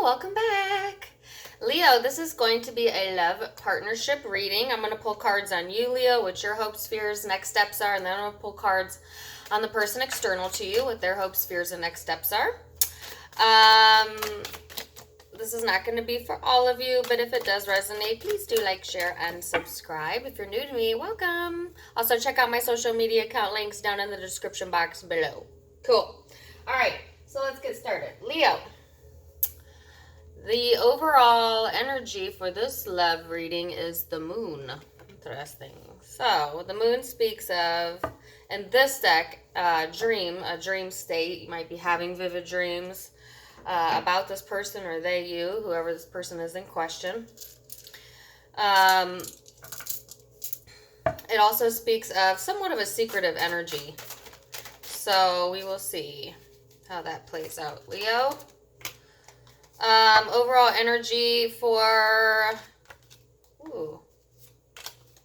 welcome back. Leo, this is going to be a love partnership reading. I'm going to pull cards on you, Leo, what your hopes, fears, next steps are, and then I'm going to pull cards on the person external to you, what their hopes, fears, and next steps are. This is not going to be for all of you, but if it does resonate, please do like, share, and subscribe. If you're new to me, welcome. Also, check out my social media account links down in the description box below. Cool. All right, so let's get started. Leo, the overall energy for this love reading is the moon. Interesting. So, the moon speaks of, in this deck, a dream state. You might be having vivid dreams about this person or they, you, whoever this person is in question. It also speaks of somewhat of a secretive energy. So we will see how that plays out. Leo, overall energy for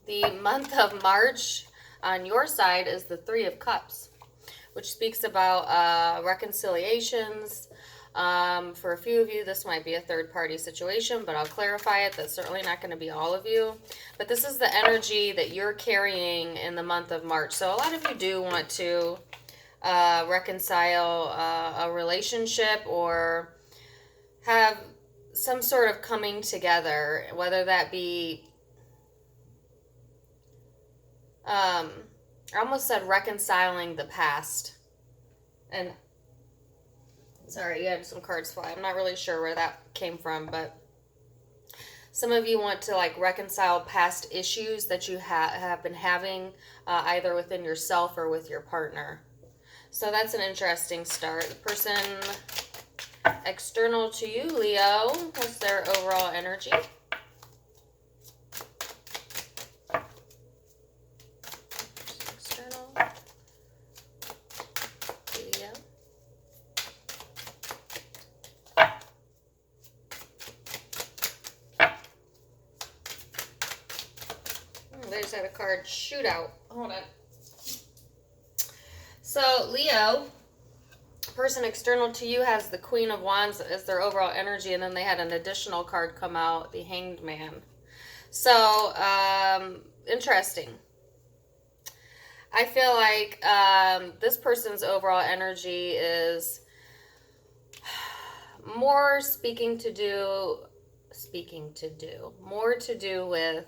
the month of March on your side is the Three of Cups, which speaks about reconciliations. For a few of you, this might be a third-party situation, but I'll clarify it. That's certainly not going to be all of you. But this is the energy that you're carrying in the month of March. So a lot of you do want to reconcile a relationship or have some sort of coming together, whether that be, I almost said reconciling the past. And sorry, you had some cards fly. I'm not really sure where that came from, but some of you want to like reconcile past issues that you have been having either within yourself or with your partner. So that's an interesting start. The person external to you, Leo, what's their overall energy? External. Leo. They just had a card shootout. Hold on. So, Leo, person external to you has the Queen of Wands as their overall energy, and then they had an additional card come out, the Hanged Man. So, interesting. I feel like this person's overall energy is more more to do with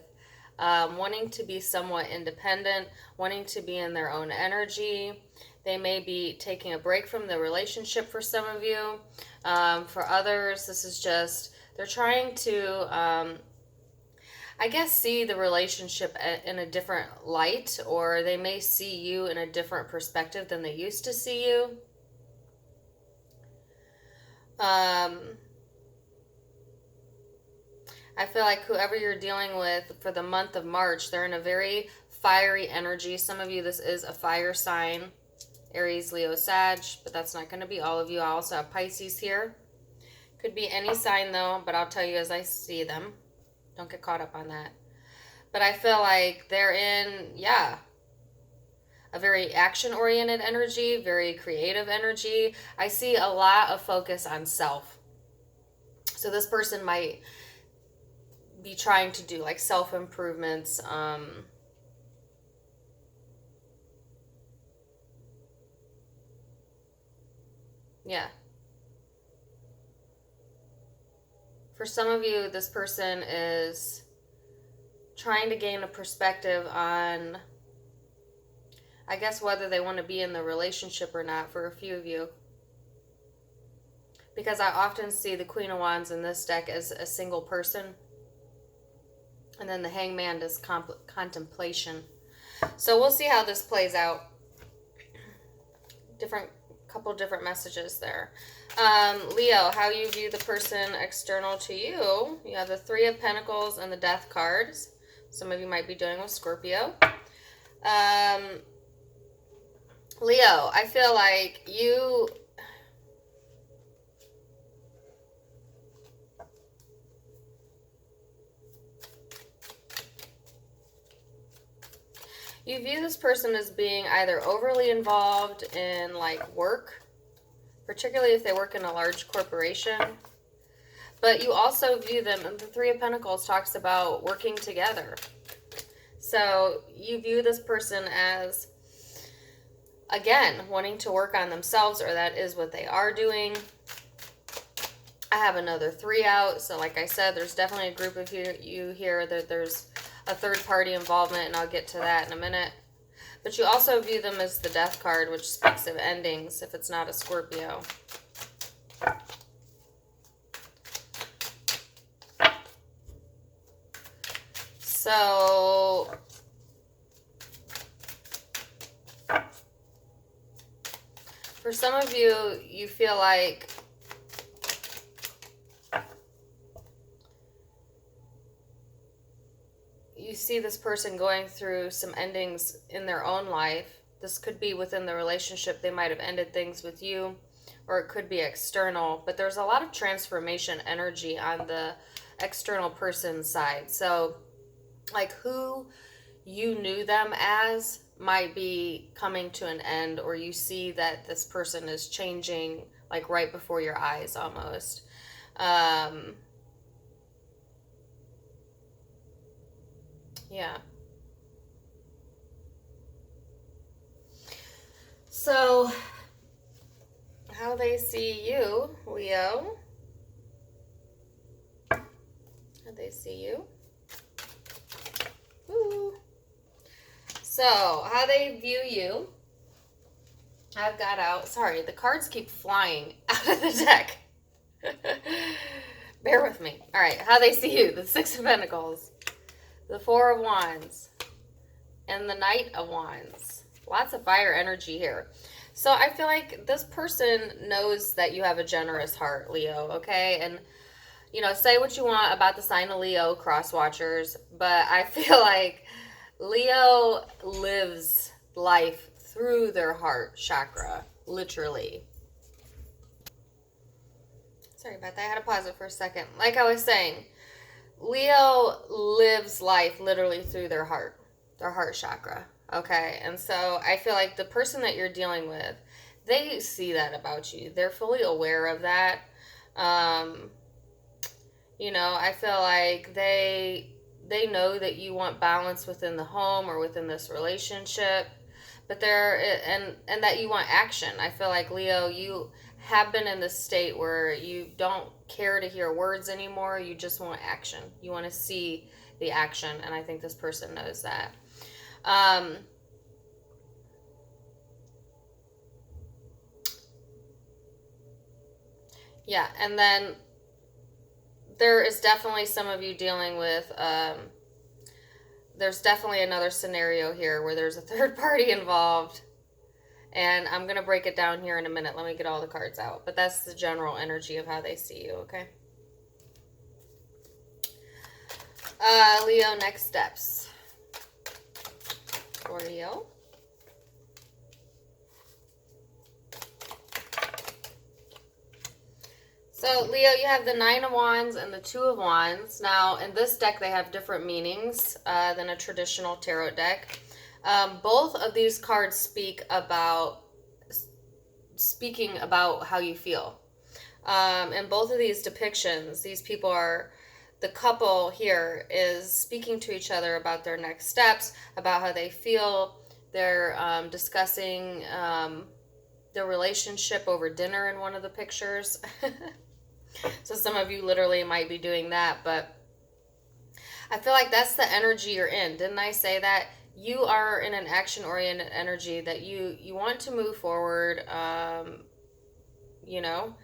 wanting to be somewhat independent, wanting to be in their own energy. They may be taking a break from the relationship for some of you. For others, this is just, they're trying to, I guess, see the relationship in a different light, or they may see you in a different perspective than they used to see you. I feel like whoever you're dealing with for the month of March, they're in a very fiery energy. Some of you, this is a fire sign. Aries, Leo, Sag, but that's not going to be all of you. I also have Pisces here. Could be any sign though, but I'll tell you as I see them. Don't get caught up on that. But I feel like they're in, a very action-oriented energy, very creative energy. I see a lot of focus on self. So this person might be trying to do like self-improvements, For some of you, this person is trying to gain a perspective on, I guess, whether they want to be in the relationship or not for a few of you. Because I often see the Queen of Wands in this deck as a single person. And then the Hangman is contemplation. So we'll see how this plays out. Couple different messages there. Leo, how you view the person external to you. You have the Three of Pentacles and the Death cards. Some of you might be dealing with Scorpio. Leo, I feel like you view this person as being either overly involved in like work, particularly if they work in a large corporation. But you also view them, and the Three of Pentacles talks about working together. So you view this person as, again, wanting to work on themselves, or that is what they are doing. I have another 3 out. So like I said, there's definitely a group of you here that there's a third party involvement, and I'll get to that in a minute. But you also view them as the Death card, which speaks of endings if it's not a Scorpio. So for some of you, you feel like you see this person going through some endings in their own life. This could be within the relationship. They might have ended things with you, or it could be external. But there's a lot of transformation energy on the external person's side. So like who you knew them as might be coming to an end, or you see that this person is changing like right before your eyes almost. Yeah. So how they see you, Leo. How they see you. Ooh. So how they view you. I've got out. Sorry, the cards keep flying out of the deck. Bear with me. All right, how they see you. The Six of Pentacles. The Four of Wands. And the Knight of Wands. Lots of fire energy here. So I feel like this person knows that you have a generous heart, Leo, okay? And, you know, say what you want about the sign of Leo, cross watchers, but I feel like Leo lives life through their heart chakra, literally. Sorry about that. I had to pause it for a second. Like I was saying, Leo lives life literally through their heart chakra. Okay. And so I feel like the person that you're dealing with, they see that about you. They're fully aware of that. You know, I feel like they know that you want balance within the home or within this relationship, but and that you want action. I feel like Leo, you have been in this state where you don't care to hear words anymore. You just want action. You want to see the action, and I think this person knows that. Yeah, and then there is definitely some of you dealing with there's definitely another scenario here where there's a third party involved, and I'm going to break it down here in a minute. Let me get all the cards out, but that's the general energy of how they see you. Okay, Leo, next steps for Leo. So, Leo, you have the Nine of Wands and the Two of Wands. Now, in this deck, they have different meanings than a traditional tarot deck. Both of these cards speaking about how you feel. In both of these depictions, these people are, the couple here is speaking to each other about their next steps, about how they feel. They're discussing their relationship over dinner in one of the pictures. So some of you literally might be doing that, but I feel like that's the energy you're in. Didn't I say that? You are in an action-oriented energy that you want to move forward, you know?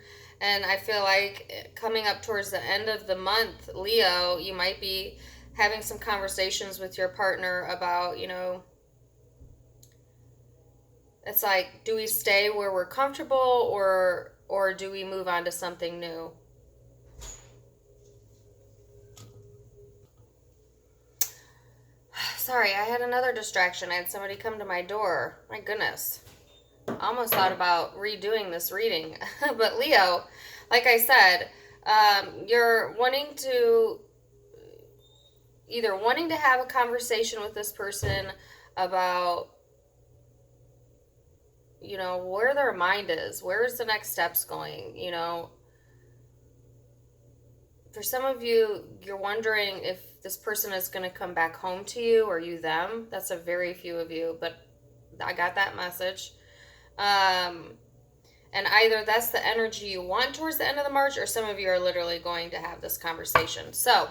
And I feel like coming up towards the end of the month, Leo, you might be having some conversations with your partner about, you know, it's like, do we stay where we're comfortable, or do we move on to something new? Sorry, I had another distraction. I had somebody come to my door. My goodness. I almost thought about redoing this reading. But Leo, like I said, you're wanting to have a conversation with this person about, you know, where their mind is. Where is the next steps going? You know, For some of you, you're wondering if this person is going to come back home to you or you them. That's a very few of you, but I got that message. And either that's the energy you want towards the end of the March, or some of you are literally going to have this conversation. So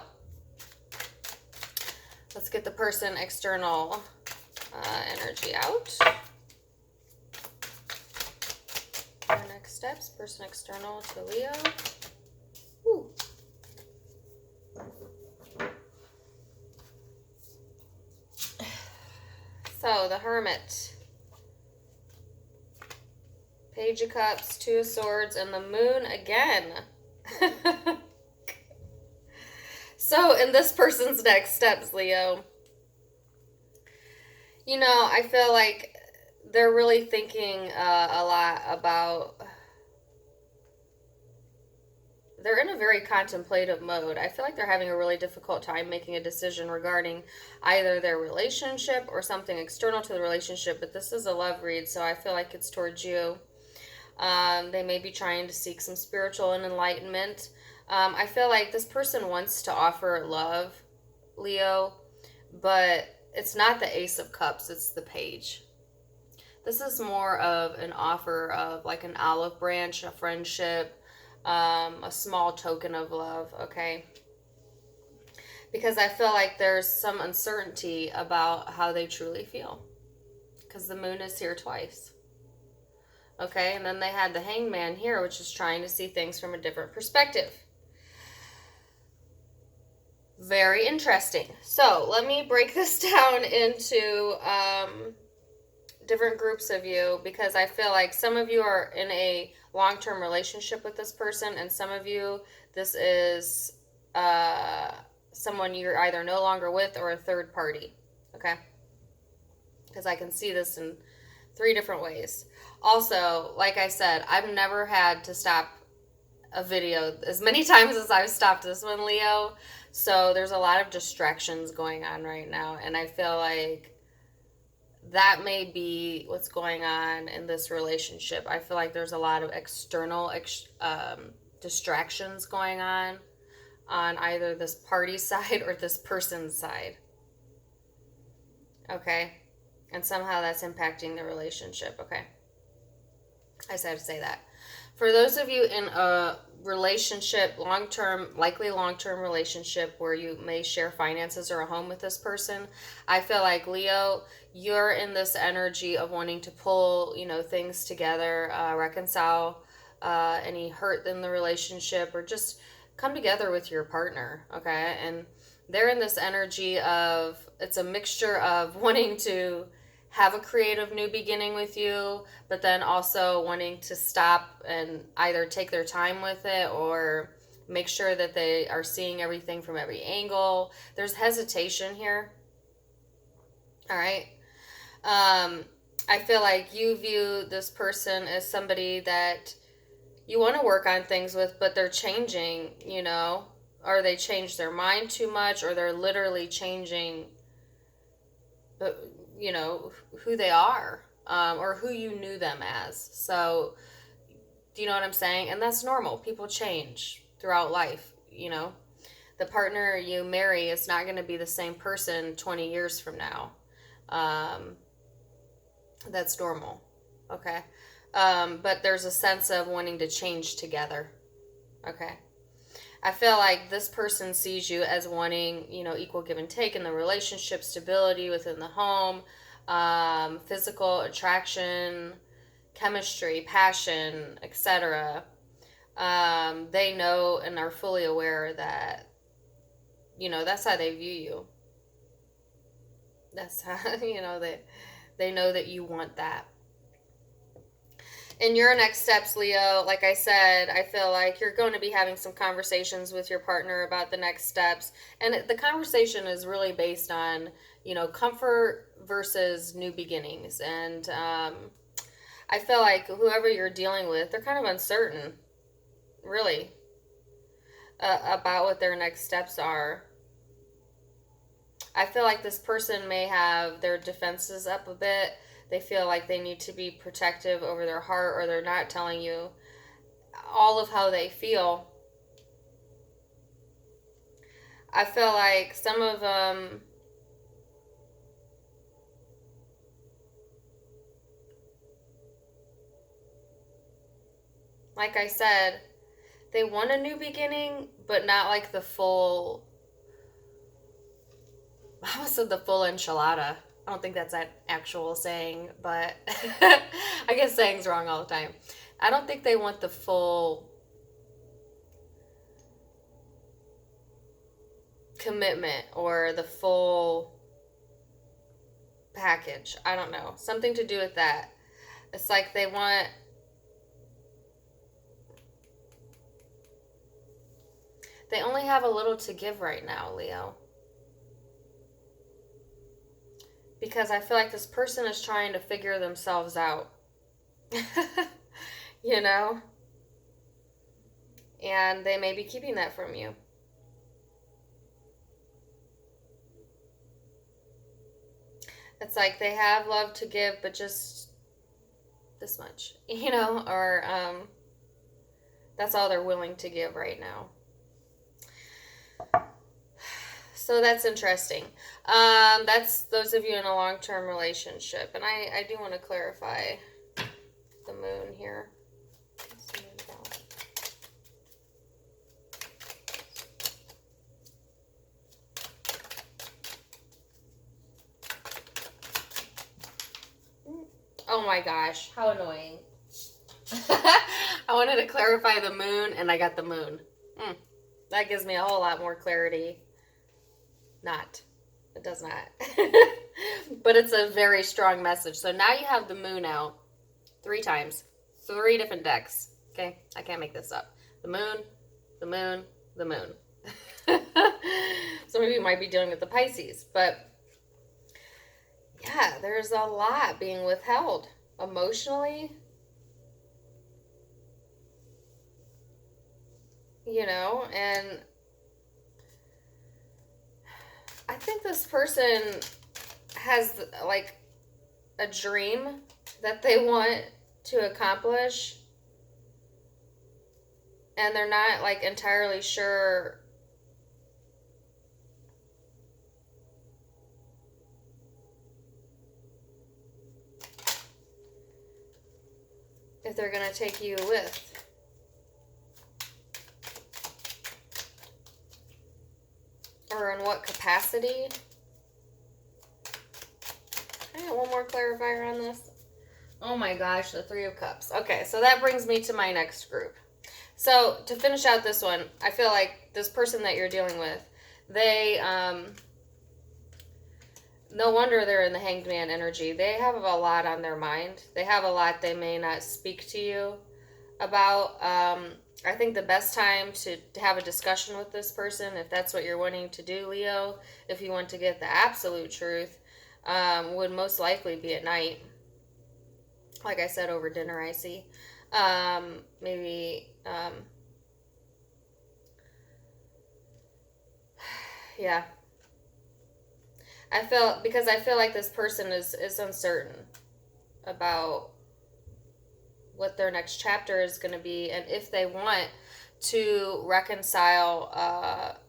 let's get the person external energy out. Our next steps, person external to Leo. Ooh. So the Hermit, Page of Cups, Two of Swords, and the Moon again. So in this person's next steps, Leo, you know, I feel like they're really thinking a lot about, they're in a very contemplative mode. I feel like they're having a really difficult time making a decision regarding either their relationship or something external to the relationship, but this is a love read, so I feel like it's towards you. They may be trying to seek some spiritual and enlightenment. I feel like this person wants to offer love, Leo, but it's not the Ace of Cups, it's the Page. This is more of an offer of like an olive branch, a friendship, a small token of love, okay? Because I feel like there's some uncertainty about how they truly feel. Because the Moon is here twice. Okay, and then they had the Hangman here, which is trying to see things from a different perspective. Very interesting. So let me break this down into different groups of you, because I feel like some of you are in a long-term relationship with this person, and some of you, this is someone you're either no longer with or a third party. Okay? Because I can see this in 3 different ways. Also, like I said, I've never had to stop a video as many times as I've stopped this one, Leo. So there's a lot of distractions going on right now, and I feel like that may be what's going on in this relationship. I feel like there's a lot of external distractions going on either this party side or this person's side. Okay? And somehow that's impacting the relationship. Okay? I just had to say that. For those of you in a relationship, likely long-term relationship where you may share finances or a home with this person, I feel like, Leo, you're in this energy of wanting to pull, things together, reconcile any hurt in the relationship, or just come together with your partner, okay? And they're in this energy of, it's a mixture of wanting to have a creative new beginning with you, but then also wanting to stop and either take their time with it or make sure that they are seeing everything from every angle. There's hesitation here. All right. I feel like you view this person as somebody that you want to work on things with, but they're changing, or they change their mind too much, or they're literally changing who they are, or who you knew them as. So, do you know what I'm saying? And that's normal. People change throughout life, The partner you marry is not going to be the same person 20 years from now. That's normal, okay? But there's a sense of wanting to change together, okay? I feel like this person sees you as wanting, equal give and take in the relationship, stability within the home, physical attraction, chemistry, passion, etc. They know and are fully aware that, that's how they view you. That's how, they know that you want that. In your next steps, Leo, like I said, I feel like you're going to be having some conversations with your partner about the next steps. And the conversation is really based on, comfort versus new beginnings. And I feel like whoever you're dealing with, they're kind of uncertain, really, about what their next steps are. I feel like this person may have their defenses up a bit. They feel like they need to be protective over their heart, or they're not telling you all of how they feel. I feel like some of them, like I said, they want a new beginning, but not like the full, I almost said the full enchilada. I don't think that's an actual saying, but I guess saying's wrong all the time. I don't think they want the full commitment or the full package. I don't know. Something to do with that. It's like they only have a little to give right now, Leo. Because I feel like this person is trying to figure themselves out. You know? And they may be keeping that from you. It's like they have love to give, but just this much, or that's all they're willing to give right now. So that's interesting. That's those of you in a long-term relationship. And I do want to clarify the moon here. Oh my gosh, how annoying. I wanted to clarify the moon, and I got the moon. That gives me a whole lot more clarity. Not. It does not. But it's a very strong message. So now you have the moon out 3 times. 3 different decks. Okay? I can't make this up. The moon, the moon, the moon. Some of you might be dealing with the Pisces, but yeah, there's a lot being withheld emotionally. And I think this person has like a dream that they want to accomplish, and they're not like entirely sure if they're going to take you with. Or in what capacity. I got one more clarifier on this. Oh my gosh, the 3 of Cups. Okay, so that brings me to my next group. So to finish out this one, I feel like this person that you're dealing with, they, no wonder they're in the Hanged Man energy. They have a lot on their mind. They have a lot they may not speak to you about. I think the best time to have a discussion with this person, if that's what you're wanting to do, Leo, if you want to get the absolute truth, would most likely be at night. Like I said, over dinner, I see. Maybe, yeah. I feel like this person is uncertain about what their next chapter is going to be, and if they want to reconcile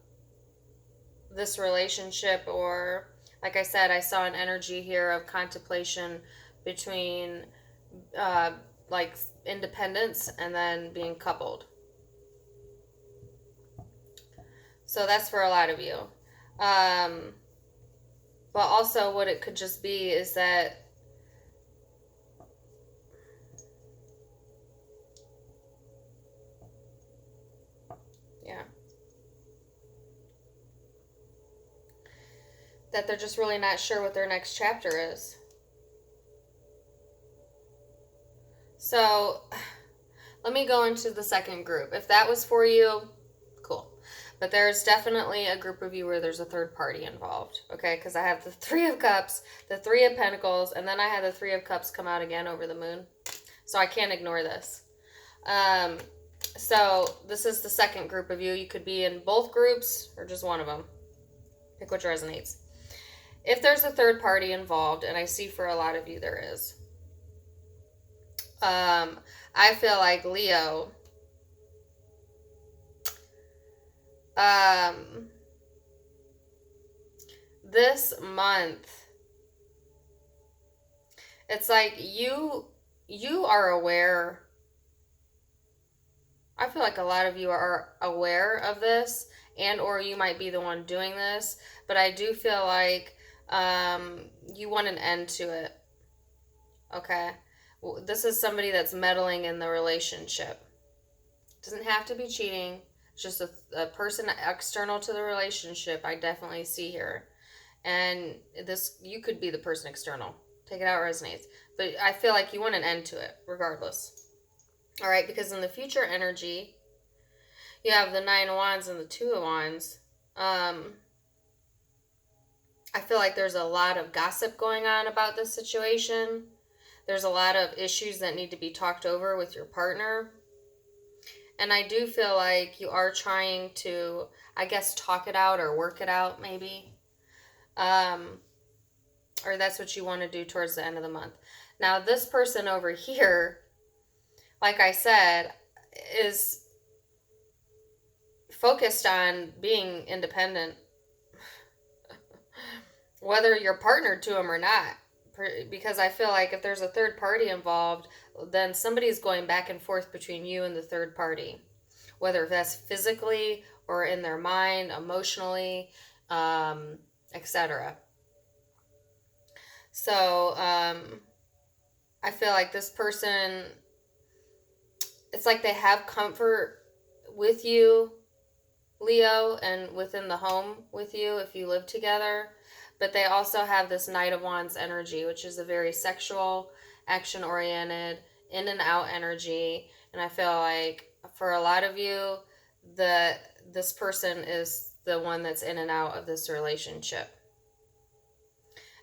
this relationship, or like I said, I saw an energy here of contemplation between like independence and then being coupled. So that's for a lot of you. But also what it could just be is that that they're just really not sure what their next chapter is. So let me go into the second group. If that was for you, cool. But there's definitely a group of you where there's a third party involved, okay? Because I have the 3 of Cups, the 3 of Pentacles, and then I had the 3 of Cups come out again over the moon. So I can't ignore this. So this is the second group of you. You could be in both groups or just one of them. Pick which resonates. If there's a third party involved, and I see for a lot of you there is, I feel like Leo, this month, it's like you are aware. I feel like a lot of you are aware of this, and or you might be the one doing this, but I do feel like you want an end to it. Okay? This is somebody that's meddling in the relationship. It doesn't have to be cheating. It's just a person external to the relationship I definitely see here. And this, you could be the person external. Take it out, resonates. But I feel like you want an end to it, regardless. All right, because in the future energy, you have the Nine of Wands and the Two of Wands. I feel like there's a lot of gossip going on about this situation. There's a lot of issues that need to be talked over with your partner. And I do feel like you are trying to, I guess, talk it out or work it out, maybe. Or that's what you want to do towards the end of the month. Now, this person over here, like I said, is focused on being independent, whether you're partnered to them or not. Because I feel like if there's a third party involved, then somebody's going back and forth between you and the third party, whether that's physically or in their mind, emotionally, etc. So I feel like this person, it's like they have comfort with you, Leo, and within the home with you if you live together. But they also have this Knight of Wands energy, which is a very sexual, action-oriented, in and out energy. And I feel like for a lot of you, this person is the one that's in and out of this relationship.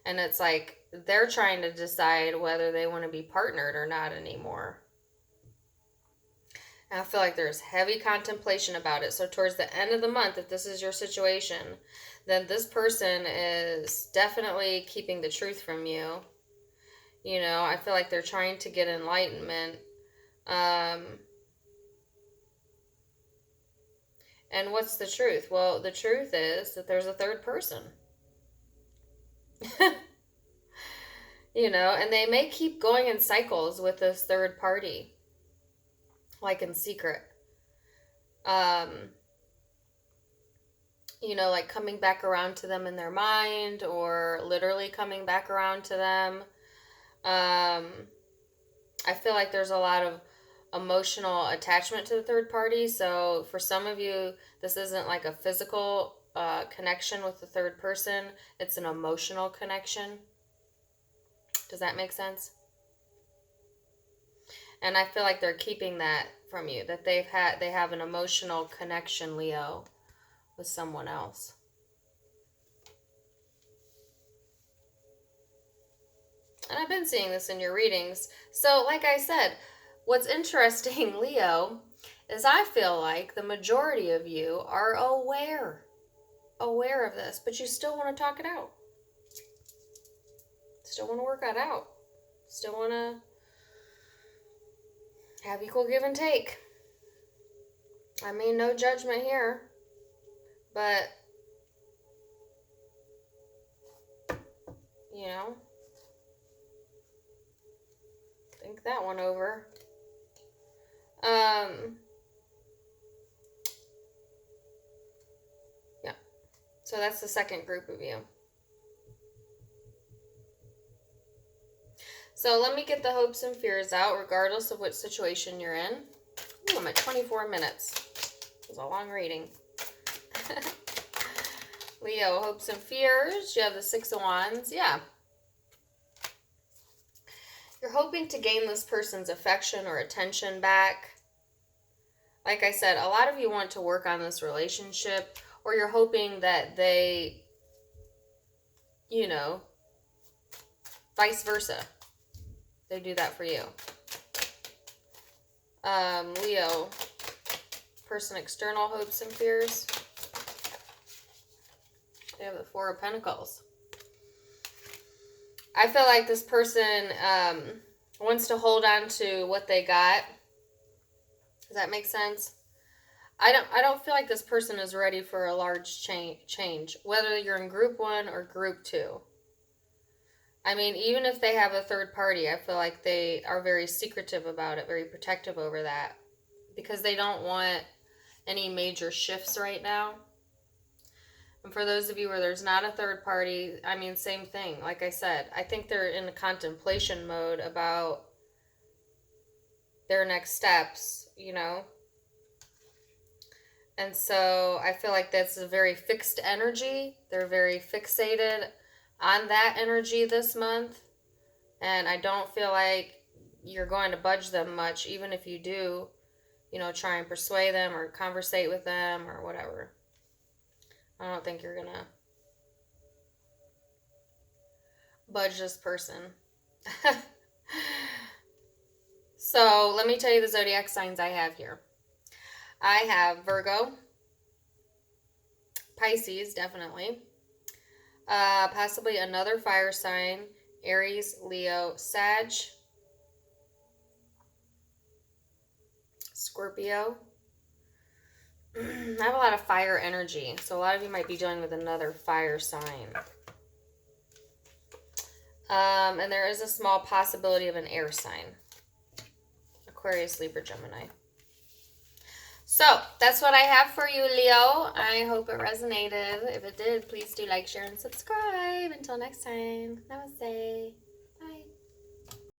And it's like they're trying to decide whether they want to be partnered or not anymore. And I feel like there's heavy contemplation about it. So towards the end of the month, if this is your situation, then this person is definitely keeping the truth from you. You know, I feel like they're trying to get enlightenment. And what's the truth? Well, the truth is that there's a third person. You know, and they may keep going in cycles with this third party, like in secret. You know, like coming back around to them in their mind, or literally coming back around to them. I feel like there's a lot of emotional attachment to the third party. So for some of you, this isn't like a physical connection with the third person. It's an emotional connection. Does that make sense? And I feel like they're keeping that from you, that they have an emotional connection, Leo, with someone else. And I've been seeing this in your readings. So, like I said, what's interesting, Leo, is I feel like the majority of you are aware of this, but you still want to talk it out. Still want to work that out. Still want to have equal give and take. I mean, no judgment here. But, you know, think that one over. Yeah. So that's the second group of you. So let me get the hopes and fears out, regardless of what situation you're in. Ooh, I'm at 24 minutes. It was a long reading. Leo, hopes and fears. You have the Six of Wands. Yeah. You're hoping to gain this person's affection or attention back. Like I said, a lot of you want to work on this relationship, or you're hoping that they, you know, vice versa. They do that for you. Leo, person external hopes and fears. They have the Four of Pentacles. I feel like this person wants to hold on to what they got. Does that make sense? I don't feel like this person is ready for a large change, whether you're in group 1 or group 2. I mean, even if they have a third party, I feel like they are very secretive about it, very protective over that, because they don't want any major shifts right now. And for those of you where there's not a third party, I mean, same thing. Like I said, I think they're in a contemplation mode about their next steps, you know? And so I feel like that's a very fixed energy. They're very fixated on that energy this month. And I don't feel like you're going to budge them much, even if you do, you know, try and persuade them or conversate with them or whatever. I don't think you're going to budge this person. So let me tell you the zodiac signs I have here. I have Virgo, Pisces, definitely, possibly another fire sign, Aries, Leo, Sag, Scorpio. I have a lot of fire energy, so a lot of you might be dealing with another fire sign. And there is a small possibility of an air sign, Aquarius, Libra, Gemini. So, that's what I have for you, Leo. I hope it resonated. If it did, please do like, share, and subscribe. Until next time, namaste.